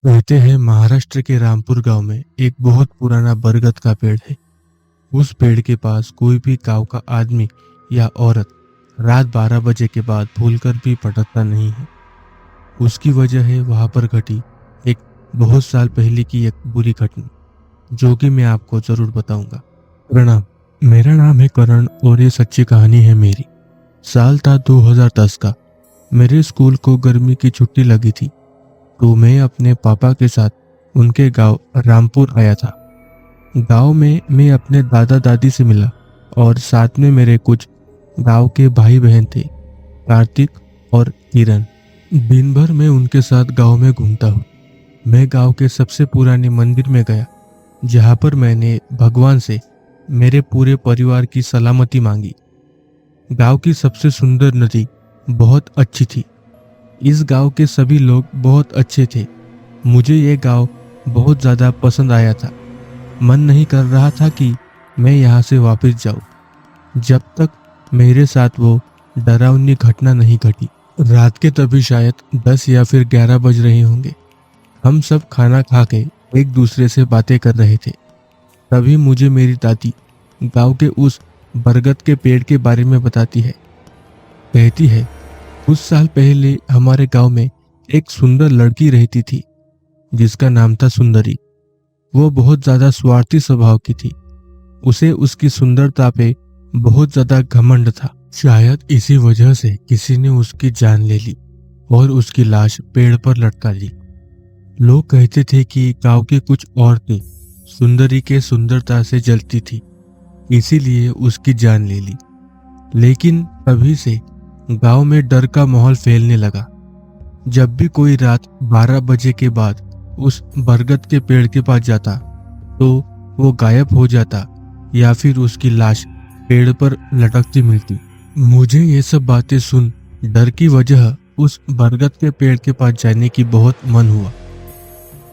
कहते हैं महाराष्ट्र के रामपुर गांव में एक बहुत पुराना बरगद का पेड़ है। उस पेड़ के पास कोई भी गांव का आदमी या औरत रात 12 बजे के बाद भूलकर भी भटकता नहीं है। उसकी वजह है वहां पर घटी एक बहुत साल पहले की एक बुरी घटना, जो कि मैं आपको जरूर बताऊंगा। प्रणाम, मेरा नाम है करण और ये सच्ची कहानी है मेरी। साल था 2010 का। मेरे स्कूल को गर्मी की छुट्टी लगी थी, तो मैं अपने पापा के साथ उनके गांव रामपुर आया था। गांव में मैं अपने दादा दादी से मिला और साथ में मेरे कुछ गांव के भाई बहन थे, कार्तिक और किरण। दिन भर मैं उनके साथ गांव में घूमता हूँ। मैं गांव के सबसे पुराने मंदिर में गया, जहाँ पर मैंने भगवान से मेरे पूरे परिवार की सलामती मांगी। गांव की सबसे सुंदर नदी बहुत अच्छी थी। इस गांव के सभी लोग बहुत अच्छे थे। मुझे ये गांव बहुत ज़्यादा पसंद आया था। मन नहीं कर रहा था कि मैं यहाँ से वापस जाऊँ, जब तक मेरे साथ वो डरावनी घटना नहीं घटी। रात के तभी शायद 10 या फिर 11 बज रहे होंगे। हम सब खाना खा के एक दूसरे से बातें कर रहे थे। तभी मुझे मेरी दादी गांव के उस बरगद के पेड़ के बारे में बताती है। कहती है, कुछ साल पहले हमारे गांव में एक सुंदर लड़की रहती थी, जिसका नाम था सुंदरी। वो बहुत ज्यादा स्वार्थी स्वभाव की थी। उसे उसकी सुंदरता पे बहुत ज्यादा घमंड था। शायद इसी वजह से किसी ने उसकी जान ले ली और उसकी लाश पेड़ पर लटका दी। लोग कहते थे कि गांव की कुछ औरतें सुंदरी के सुंदरता से जलती थी, इसीलिए उसकी जान ले ली। लेकिन तभी से गांव में डर का माहौल फैलने लगा। जब भी कोई रात 12 बजे के बाद उस बरगद के पेड़ के पास जाता, तो वो गायब हो जाता या फिर उसकी लाश पेड़ पर लटकती मिलती। मुझे ये सब बातें सुन डर की वजह उस बरगद के पेड़ के पास जाने की बहुत मन हुआ।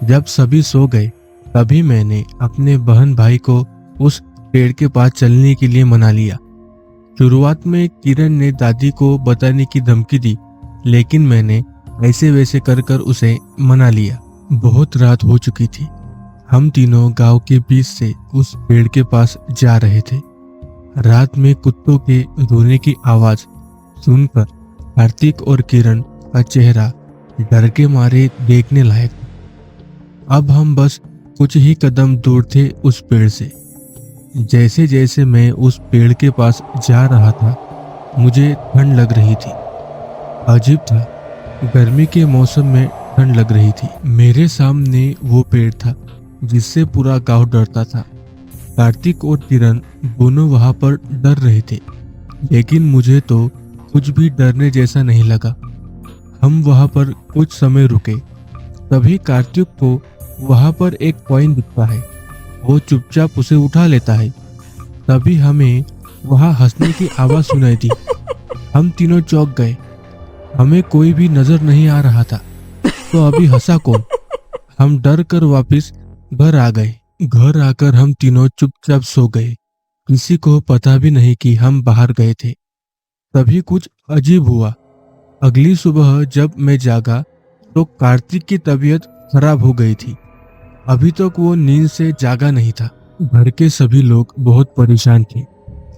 जब सभी सो गए, तभी मैंने अपने बहन भाई को उस पेड़ के पास चलने के लिए मना लिया। शुरुआत में किरण ने दादी को बताने की धमकी दी, लेकिन मैंने ऐसे वैसे कर कर उसे मना लिया। बहुत रात हो चुकी थी। हम तीनों गांव के बीच से उस पेड़ के पास जा रहे थे। रात में कुत्तों के रोने की आवाज सुनकर कार्तिक और किरण का चेहरा डर के मारे देखने लायक था। अब हम बस कुछ ही कदम दूर थे उस पेड़ से। जैसे जैसे मैं उस पेड़ के पास जा रहा था, मुझे ठंड लग रही थी। अजीब था, गर्मी के मौसम में ठंड लग रही थी। मेरे सामने वो पेड़ था जिससे पूरा गांव डरता था। कार्तिक और किरण दोनों वहां पर डर रहे थे, लेकिन मुझे तो कुछ भी डरने जैसा नहीं लगा। हम वहां पर कुछ समय रुके। तभी कार्तिक को वहां पर एक कॉइन दिखता है। वो चुपचाप उसे उठा लेता है। तभी हमें वहां हंसने की आवाज सुनाई दी। हम तीनों चौंक गए। हमें कोई भी नजर नहीं आ रहा था, तो अभी हंसा कौन? हम डर कर वापिस घर आ गए। घर आकर हम तीनों चुपचाप सो गए। किसी को पता भी नहीं कि हम बाहर गए थे। तभी कुछ अजीब हुआ। अगली सुबह जब मैं जागा, तो कार्तिक की तबीयत खराब हो गई थी। अभी तक वो नींद से जागा नहीं था। घर के सभी लोग बहुत परेशान थे।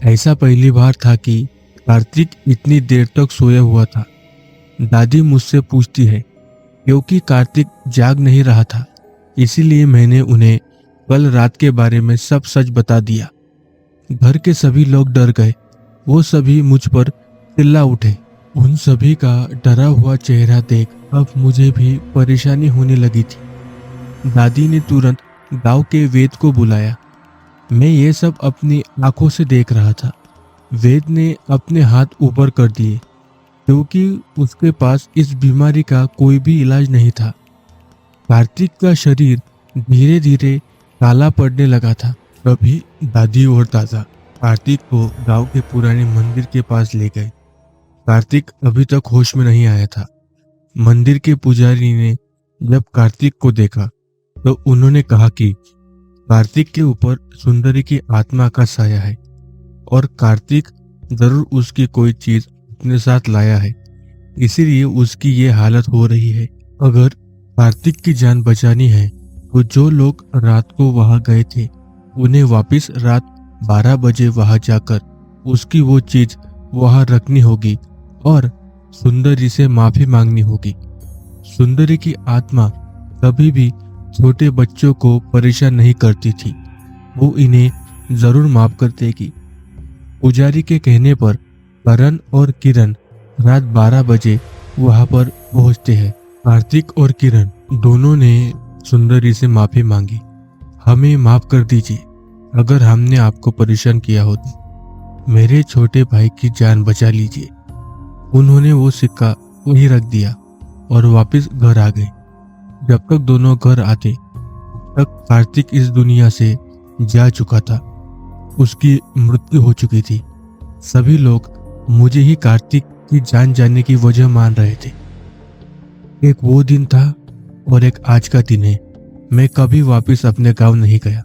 ऐसा पहली बार था कि कार्तिक इतनी देर तक सोया हुआ था। दादी मुझसे पूछती है, क्योंकि कार्तिक जाग नहीं रहा था, इसीलिए मैंने उन्हें कल रात के बारे में सब सच बता दिया। घर के सभी लोग डर गए। वो सभी मुझ पर चिल्ला उठे। उन सभी का डरा हुआ चेहरा देख अब मुझे भी परेशानी होने लगी थी। दादी ने तुरंत गांव के वेद को बुलाया। मैं ये सब अपनी आंखों से देख रहा था। वेद ने अपने हाथ ऊपर कर दिए, क्योंकि उसके पास इस बीमारी का कोई भी इलाज नहीं था। कार्तिक का शरीर धीरे धीरे काला पड़ने लगा था। तभी दादी और दादा कार्तिक को गांव के पुराने मंदिर के पास ले गए। कार्तिक अभी तक होश में नहीं आया था। मंदिर के पुजारी ने जब कार्तिक को देखा, तो उन्होंने कहा कि कार्तिक के ऊपर सुंदरी की आत्मा का साया है और कार्तिक जरूर उसकी कोई चीज अपने साथ लाया है, इसीलिए उसकी ये हालत हो रही है। अगर कार्तिक की जान बचानी है तो जो लोग रात को वहां गए थे उन्हें वापस रात 12 बजे वहां जाकर उसकी वो चीज वहां रखनी होगी और सुंदरी से माफी मांगनी होगी। सुंदरी की आत्मा कभी भी छोटे बच्चों को परेशान नहीं करती थी, वो इन्हें जरूर माफ कर देगी। पुजारी के कहने पर करण और किरण रात 12 बजे वहां पर पहुंचते हैं। कार्तिक और किरण दोनों ने सुंदरी से माफी मांगी। हमें माफ कर दीजिए अगर हमने आपको परेशान किया हो तो। मेरे छोटे भाई की जान बचा लीजिए। उन्होंने वो सिक्का वहीं रख दिया और वापस घर आ गए। जब तक दोनों घर आते तक कार्तिक इस दुनिया से जा चुका था, उसकी मृत्यु हो चुकी थी। सभी लोग मुझे ही कार्तिक की जान जाने की वजह मान रहे थे। एक वो दिन था और एक आज का दिन है। मैं कभी वापस अपने गांव नहीं गया।